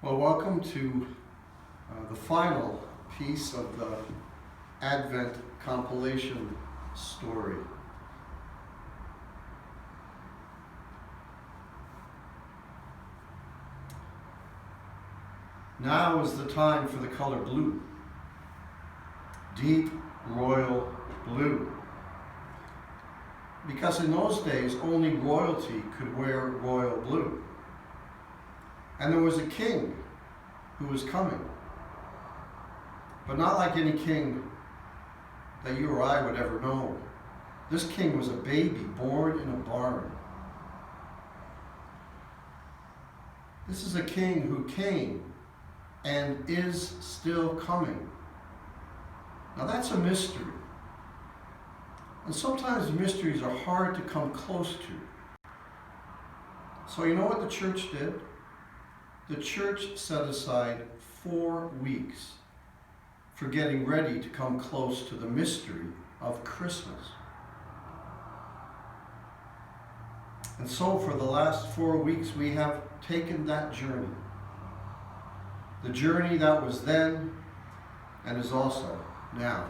Well, welcome to the final piece of the Advent compilation story. Now is the time for the color blue, deep royal blue. Because in those days, only royalty could wear royal blue. And there was a king who was coming. But not like any king that you or I would ever know. This king was a baby born in a barn. This is a king who came and is still coming. Now that's a mystery. And sometimes mysteries are hard to come close to. So you know what the church did? The church set aside 4 weeks for getting ready to come close to the mystery of Christmas. And so for the last 4 weeks, we have taken that journey. The journey that was then and is also now.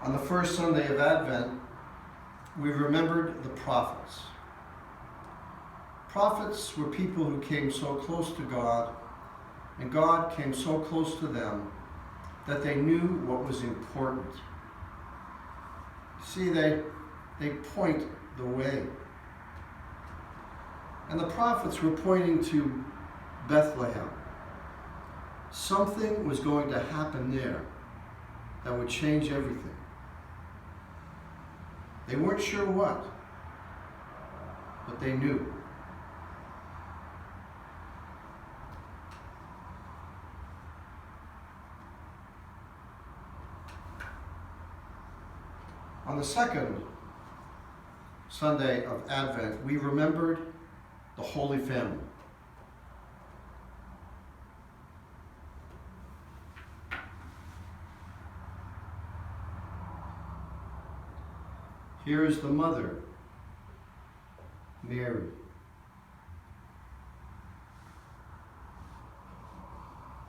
On the first Sunday of Advent, we remembered the prophets. Prophets were people who came so close to God, and God came so close to them that they knew what was important. See, they point the way. And the prophets were pointing to Bethlehem. Something was going to happen there that would change everything. They weren't sure what, but they knew. On the second Sunday of Advent, we remembered the Holy Family. Here is the mother, Mary.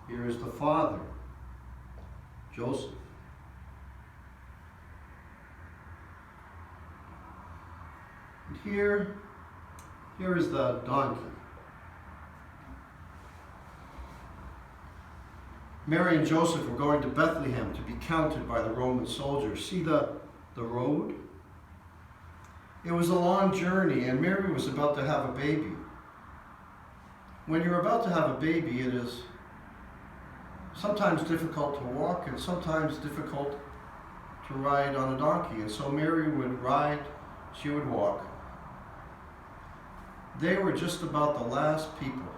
Here is the father, Joseph. And here is the donkey. Mary and Joseph were going to Bethlehem to be counted by the Roman soldiers. See the road? It was a long journey, and Mary was about to have a baby. When you're about to have a baby, it is sometimes difficult to walk and sometimes difficult to ride on a donkey. And so Mary would ride, she would walk. They were just about the last people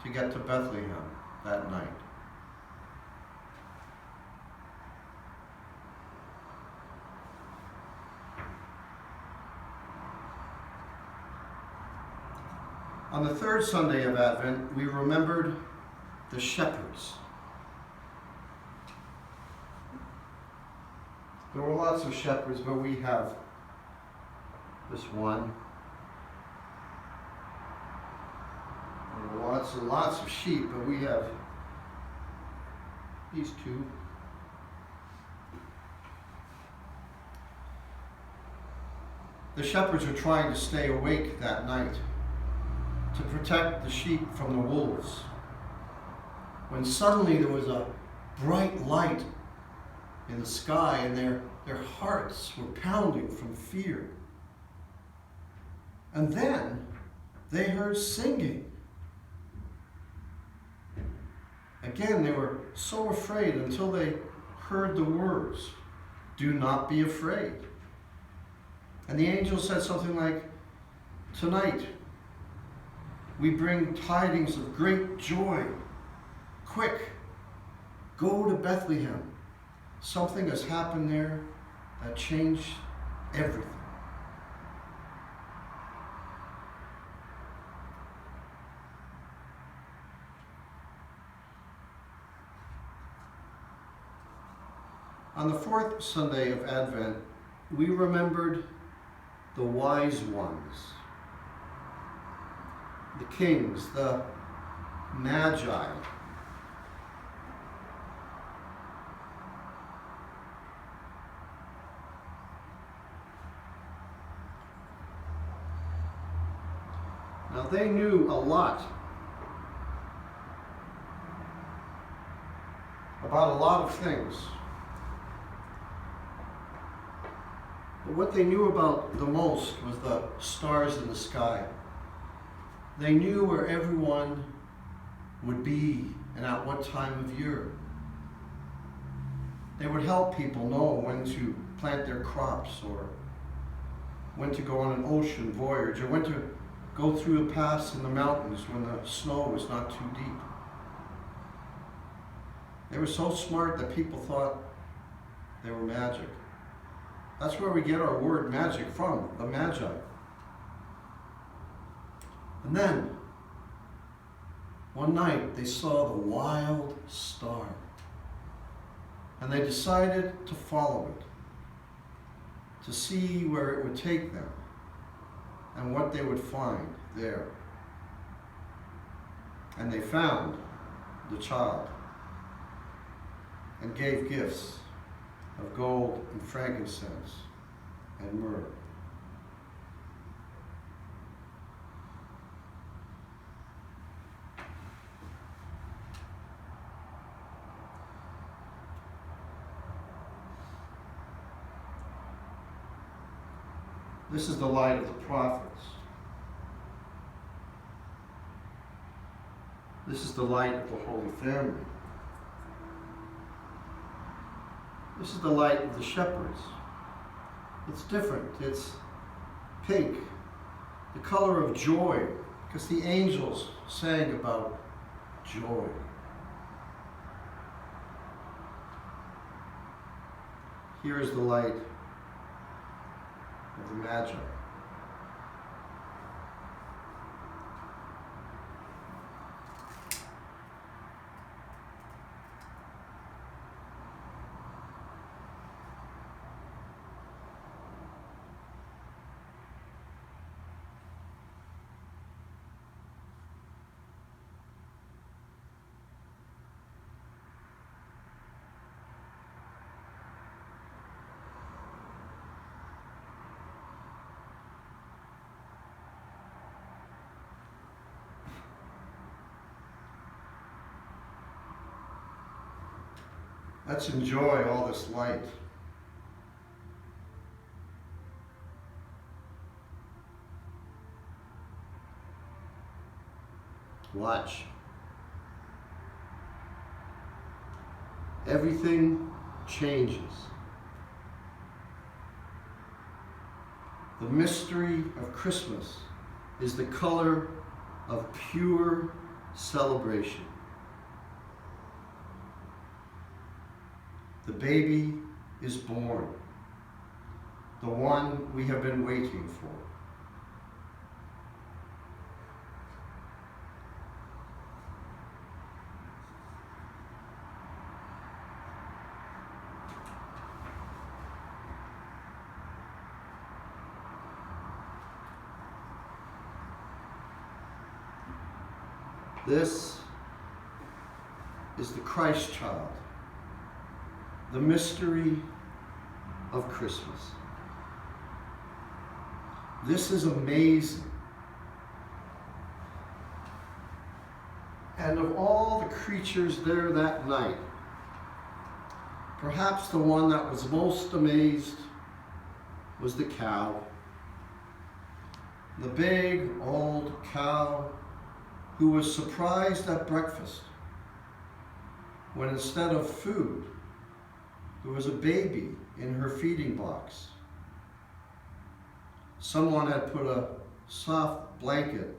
to get to Bethlehem that night. On the third Sunday of Advent, we remembered the shepherds. There were lots of shepherds, but we have this one. There were lots and lots of sheep, but we have these two. The shepherds were trying to stay awake that night to protect the sheep from the wolves, when suddenly there was a bright light in the sky, and their hearts were pounding from fear. And then they heard singing. Again, they were so afraid until they heard the words, "Do not be afraid." And the angel said something like, "Tonight, we bring tidings of great joy. Quick, go to Bethlehem. Something has happened there that changed everything." On the fourth Sunday of Advent, we remembered the wise ones, the kings, the Magi. Now they knew a lot about a lot of things. But what they knew about the most was the stars in the sky. They knew where everyone would be and at what time of year. They would help people know when to plant their crops, or when to go on an ocean voyage, or when to go through a pass in the mountains when the snow was not too deep. They were so smart that people thought they were magic. That's where we get our word magic from, the Magi. And then, one night, they saw the wild star. And they decided to follow it, to see where it would take them and what they would find there. And they found the child and gave gifts of gold and frankincense and myrrh. This is the light of the prophets. This is the light of the Holy Family. This is the light of the shepherds. It's different. It's pink, the color of joy, because the angels sang about joy. Here is the light of the Magi. Let's enjoy all this light. Watch. Everything changes. The mystery of Christmas is the color of pure celebration. The baby is born, the one we have been waiting for. This is the Christ child, the mystery of Christmas. This is amazing. And of all the creatures there that night, perhaps the one that was most amazed was the cow. The big old cow who was surprised at breakfast when instead of food, there was a baby in her feeding box. Someone had put a soft blanket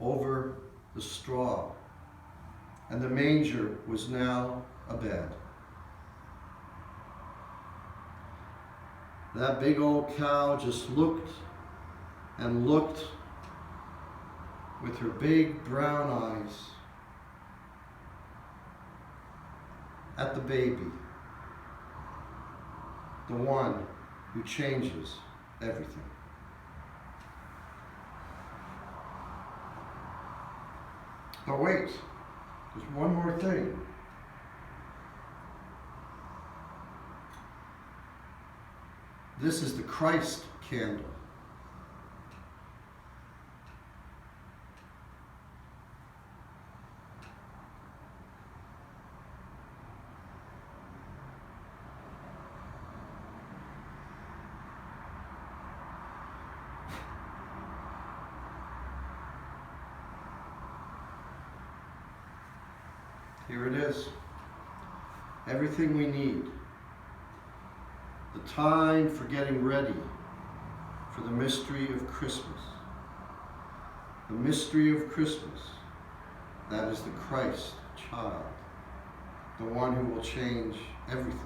over the straw, and the manger was now a bed. That big old cow just looked and looked with her big brown eyes at the baby, the one who changes everything. But wait, there's one more thing. This is the Christ candle. Here it is. Everything we need. The time for getting ready for the mystery of Christmas. The mystery of Christmas. That is the Christ child. The one who will change everything.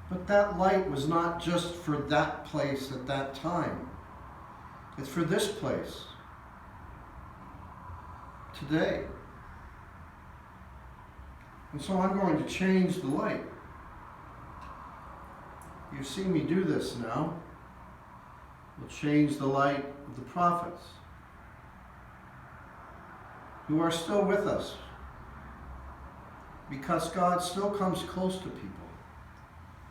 But that light was not just for that place at that time. It's for this place. Today. And so I'm going to change the light. You've seen me do this now. We'll change the light of the prophets who are still with us because God still comes close to people.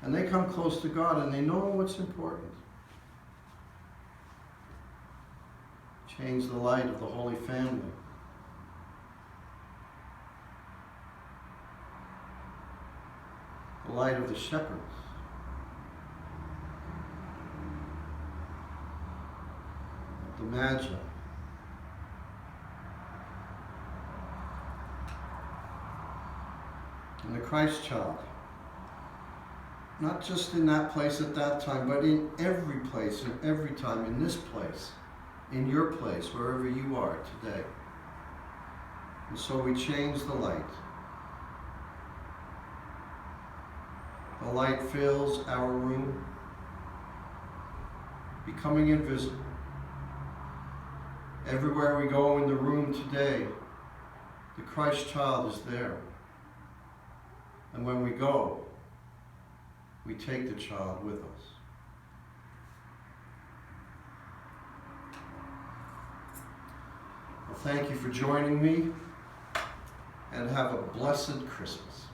And they come close to God and they know what's important. Change the light of the Holy Family. The light of the shepherds. The Magi. And the Christ child. Not just in that place at that time, but in every place and every time, in this place, in your place, wherever you are today. And so we change the light. The light fills our room, becoming invisible. Everywhere we go in the room today, the Christ child is there. And when we go, we take the child with us. Well, thank you for joining me, and have a blessed Christmas.